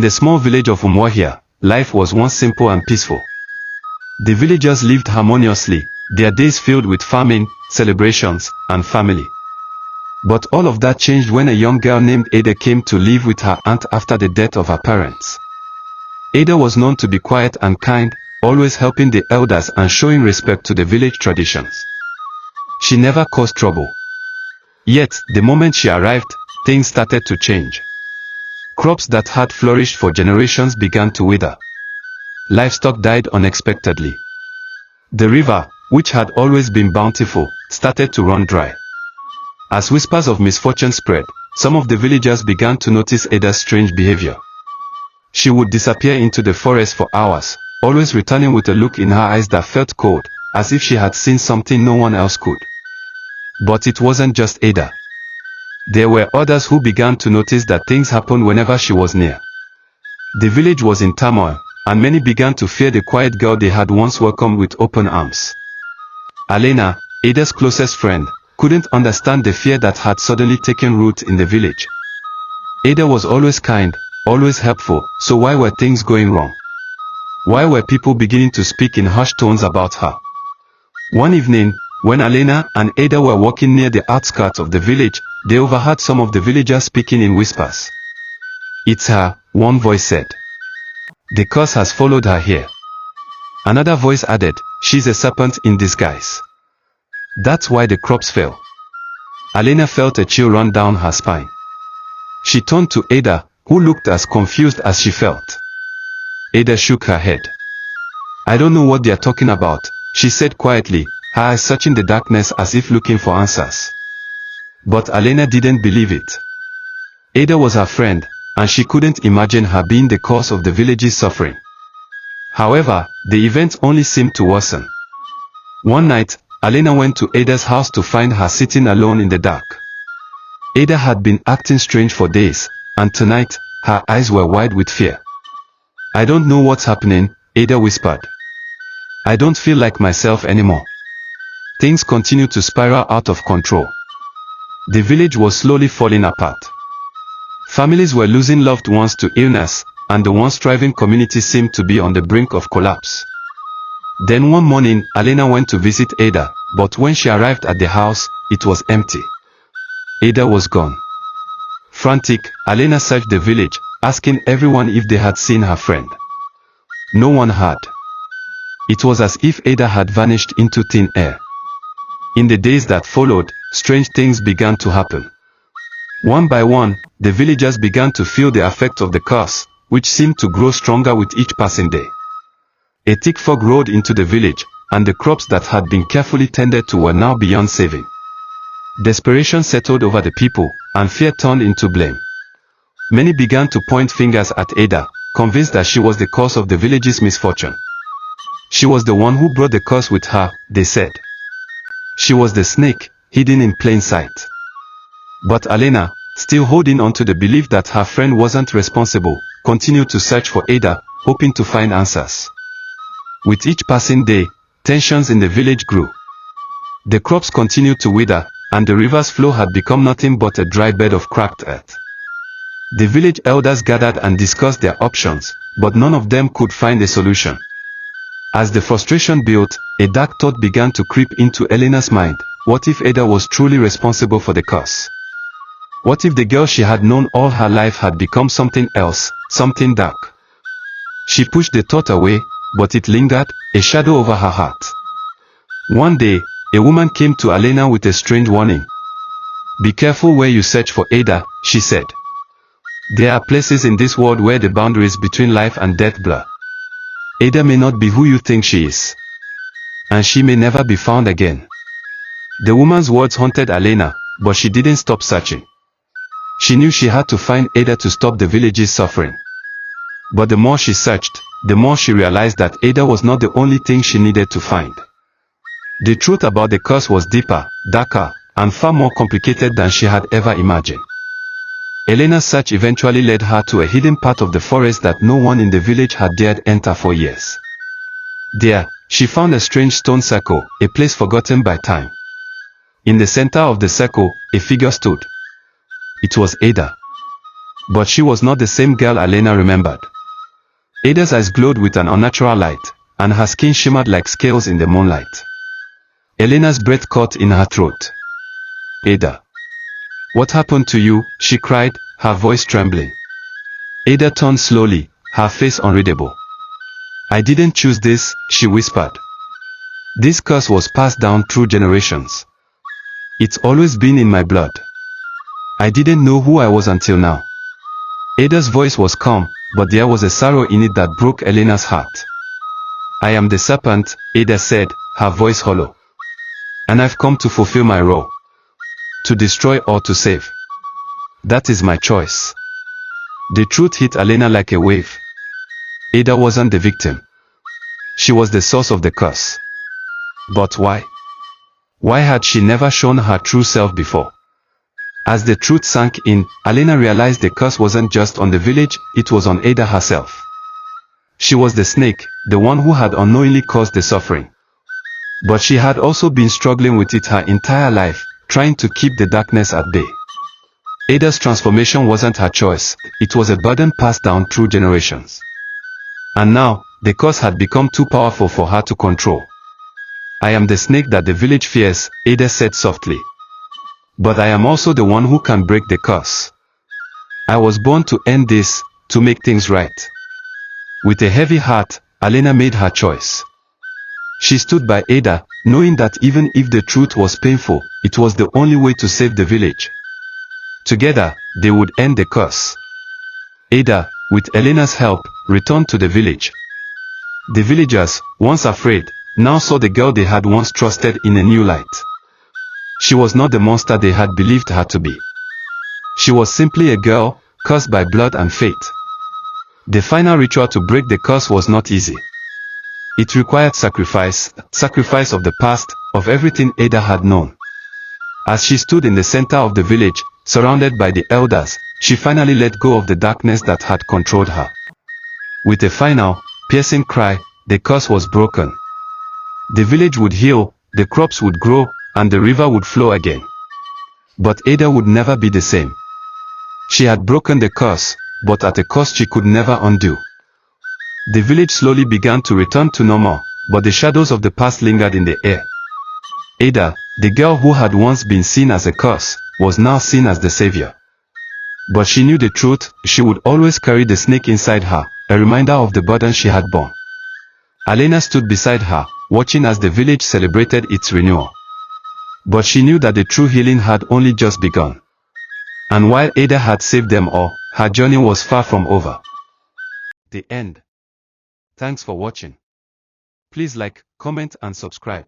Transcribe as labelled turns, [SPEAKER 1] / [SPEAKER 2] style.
[SPEAKER 1] In the small village of Umwahia, life was once simple and peaceful. The villagers lived harmoniously, their days filled with farming, celebrations, and family. But all of that changed when a young girl named Ada came to live with her aunt after the death of her parents. Ada was known to be quiet and kind, always helping the elders and showing respect to the village traditions. She never caused trouble. Yet, the moment she arrived, things started to change. Crops that had flourished for generations began to wither. Livestock died unexpectedly. The river, which had always been bountiful, started to run dry. As whispers of misfortune spread, some of the villagers began to notice Ada's strange behavior. She would disappear into the forest for hours, always returning with a look in her eyes that felt cold, as if she had seen something no one else could. But it wasn't just Ada. There were others who began to notice that things happened whenever she was near. The village was in turmoil, and many began to fear the quiet girl they had once welcomed with open arms. Alena, Ada's closest friend, couldn't understand the fear that had suddenly taken root in the village. Ada was always kind, always helpful, so why were things going wrong? Why were people beginning to speak in hushed tones about her? One evening, when Alena and Ada were walking near the outskirts of the village, they overheard some of the villagers speaking in whispers. "It's her," one voice said. "The curse has followed her here." Another voice added, "She's a serpent in disguise. That's why the crops fell." Alena felt a chill run down her spine. She turned to Ada, who looked as confused as she felt. Ada shook her head. "I don't know what they are talking about," she said quietly, her eyes searching the darkness as if looking for answers. But Alena didn't believe it. Ada was her friend, and she couldn't imagine her being the cause of the village's suffering. However, the events only seemed to worsen. One night, Alena went to Ada's house to find her sitting alone in the dark. Ada had been acting strange for days, and tonight, her eyes were wide with fear. "I don't know what's happening," Ada whispered. "I don't feel like myself anymore." Things continued to spiral out of control. The village was slowly falling apart. Families were losing loved ones to illness, and the once thriving community seemed to be on the brink of collapse. Then one morning, Alena went to visit Ada, but when she arrived at the house, it was empty. Ada was gone. Frantic, Alena searched the village, asking everyone if they had seen her friend. No one had. It was as if Ada had vanished into thin air. In the days that followed, strange things began to happen. One by one, the villagers began to feel the effect of the curse, which seemed to grow stronger with each passing day. A thick fog rolled into the village, and the crops that had been carefully tended to were now beyond saving. Desperation settled over the people, and fear turned into blame. Many began to point fingers at Ada, convinced that she was the cause of the village's misfortune. She was the one who brought the curse with her, they said. She was the snake, hidden in plain sight. But Alena, still holding on to the belief that her friend wasn't responsible, continued to search for Ada, hoping to find answers. With each passing day, tensions in the village grew. The crops continued to wither, and the river's flow had become nothing but a dry bed of cracked earth. The village elders gathered and discussed their options, but none of them could find a solution. As the frustration built, a dark thought began to creep into Elena's mind. What if Ada was truly responsible for the curse? What if the girl she had known all her life had become something else, something dark? She pushed the thought away, but it lingered, a shadow over her heart. One day, a woman came to Alena with a strange warning. "Be careful where you search for Ada," she said. "There are places in this world where the boundaries between life and death blur. Ada may not be who you think she is. And she may never be found again." The woman's words haunted Alena, but she didn't stop searching. She knew she had to find Ada to stop the village's suffering. But the more she searched, the more she realized that Ada was not the only thing she needed to find. The truth about the curse was deeper, darker, and far more complicated than she had ever imagined. Elena's search eventually led her to a hidden part of the forest that no one in the village had dared enter for years. There, she found a strange stone circle, a place forgotten by time. In the center of the circle, a figure stood. It was Ada. But she was not the same girl Elena remembered. Ada's eyes glowed with an unnatural light, and her skin shimmered like scales in the moonlight. Elena's breath caught in her throat. "Ada. What happened to you?" she cried, her voice trembling. Ada turned slowly, her face unreadable. "I didn't choose this," she whispered. "This curse was passed down through generations. It's always been in my blood. I didn't know who I was until now." Ada's voice was calm, but there was a sorrow in it that broke Elena's heart. "I am the Serpent," Ada said, her voice hollow. "And I've come to fulfill my role. To destroy or to save. That is my choice." The truth hit Elena like a wave. Ada wasn't the victim. She was the source of the curse. But why? Why had she never shown her true self before? As the truth sank in, Elena realized the curse wasn't just on the village, it was on Ada herself. She was the snake, the one who had unknowingly caused the suffering. But she had also been struggling with it her entire life, trying to keep the darkness at bay. Ada's transformation wasn't her choice, it was a burden passed down through generations. And now, the curse had become too powerful for her to control. "I am the snake that the village fears," Ada said softly. "But I am also the one who can break the curse. I was born to end this, to make things right." With a heavy heart, Elena made her choice. She stood by Ada, knowing that even if the truth was painful, it was the only way to save the village. Together, they would end the curse. Ada, with Elena's help, returned to the village. The villagers, once afraid, now saw the girl they had once trusted in a new light. She was not the monster they had believed her to be. She was simply a girl, cursed by blood and fate. The final ritual to break the curse was not easy. It required sacrifice of the past, of everything Ada had known. As she stood in the center of the village, surrounded by the elders, she finally let go of the darkness that had controlled her. With a final, piercing cry, the curse was broken. The village would heal, the crops would grow, and the river would flow again. But Ada would never be the same. She had broken the curse, but at a cost she could never undo. The village slowly began to return to normal, but the shadows of the past lingered in the air. Ada, the girl who had once been seen as a curse, was now seen as the savior. But she knew the truth, she would always carry the snake inside her, a reminder of the burden she had borne. Elena stood beside her, watching as the village celebrated its renewal. But she knew that the true healing had only just begun. And while Ada had saved them all, her journey was far from over. The end. Thanks for watching. Please like, comment and subscribe.